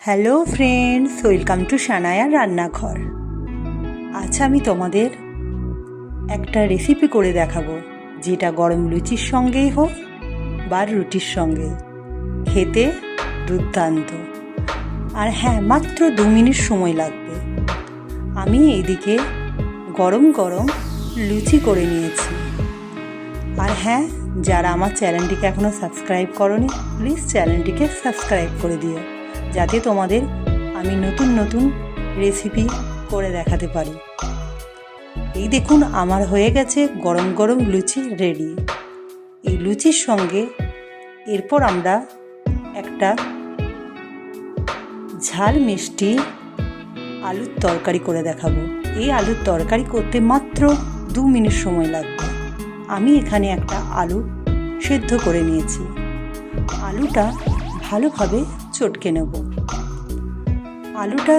Hello friends, welcome to সানায়ার রান্নাঘর। আজ আমি তোমাদের একটা রেসিপি করে দেখাবো, যেটা গরম লুচির সঙ্গেই হোক বা রুটির সঙ্গে খেতে দুর্দান্ত। আর হ্যাঁ, মাত্র 2 মিনিট সময় লাগবে। আমি এইদিকে গরম গরম লুচি করে নিয়েছি। আর হ্যাঁ, যারা আমার চ্যানেলটিকে এখনও সাবস্ক্রাইব করোনি, প্লিজ চ্যানেলটিকে সাবস্ক্রাইব করে দিও, যাতে তোমাদের আমি নতুন নতুন রেসিপি করে দেখাতে পারি। এই দেখুন, আমার হয়ে গেছে গরম গরম লুচি রেডি। এই লুচির সঙ্গে এরপর আমরা একটা ঝাল মিষ্টি আলুর তরকারি করে দেখাবো। এই আলুর তরকারি করতে মাত্র 2 মিনিট সময় লাগবে। আমি এখানে একটা আলু সেদ্ধ করে নিয়েছি। আলুটা ভালোভাবে চটকে নেব। আলুটা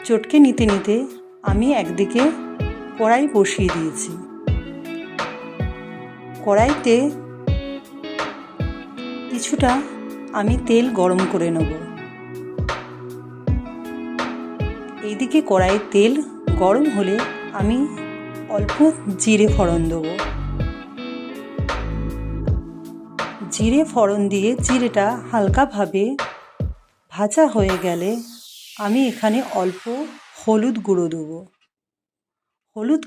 চটকে নিতে নিতে আমি একদিকে কড়াই বসিয়ে দিয়েছি। কড়াইতে কিছুটা আমি তেল গরম করে নেব। এইদিকে কড়াইয়ের তেল গরম হলে আমি অল্প জিরে ফোড়ন দেবো। জিরে ফোড়ন দিয়ে জিরেটা হালকাভাবে ভাজা হয়ে গেলে আমি এখানে অল্প হলুদ গুঁড়ো দেবো। হলুদ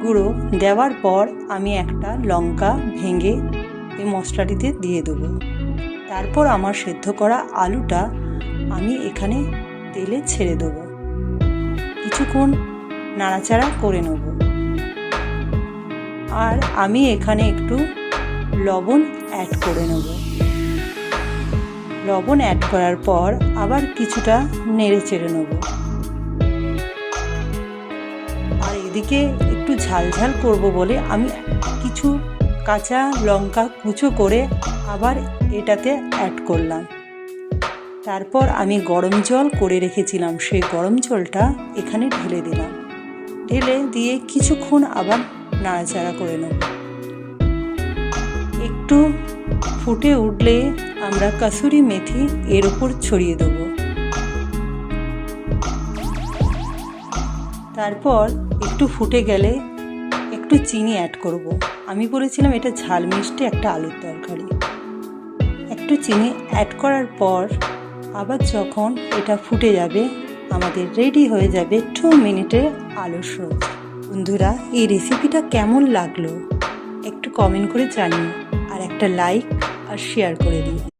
গুঁড়ো দেওয়ার পর আমি একটা লঙ্কা ভেঙে এই মশলাটিতে দিয়ে দেবো। তারপর আমার সেদ্ধ করা আলুটা আমি এখানে তেলে ছেড়ে দেবো। কিছুক্ষণ নাড়াচাড়া করে নেব। আর আমি এখানে একটু লবণ অ্যাড করে নেব। লবণ অ্যাড করার পর আবার কিছুটা নেড়ে চেড়ে নেব। আর এদিকে একটু ঝাল ঝাল করব বলে আমি কিছু কাঁচা লঙ্কা কুচো করে আবার এটাতে অ্যাড করলাম। তারপর আমি গরম জল করে রেখেছিলাম, সেই গরম জলটা এখানে ঢেলে দিলাম। ঢেলে দিয়ে কিছুক্ষণ আবার নাড়াচাড়া করে নেব। একটু ফুটে উঠলে আমরা কাসুরি মেথি এর উপর ছড়িয়ে দেব। তারপর একটু ফুটে গেলে একটু চিনি অ্যাড করব। আমি বলেছিলাম এটা ঝাল মিষ্টি একটা আলুর তরকারি। একটু চিনি অ্যাড করার পর আবার যখন এটা ফুটে যাবে, আমাদের রেডি হয়ে যাবে 2 মিনিটের আলুর সবজি। বন্ধুরা, এই রেসিপিটা কেমন লাগলো একটু কমেন্ট করে জানিও, আর একটা লাইক আর শেয়ার করে দিও।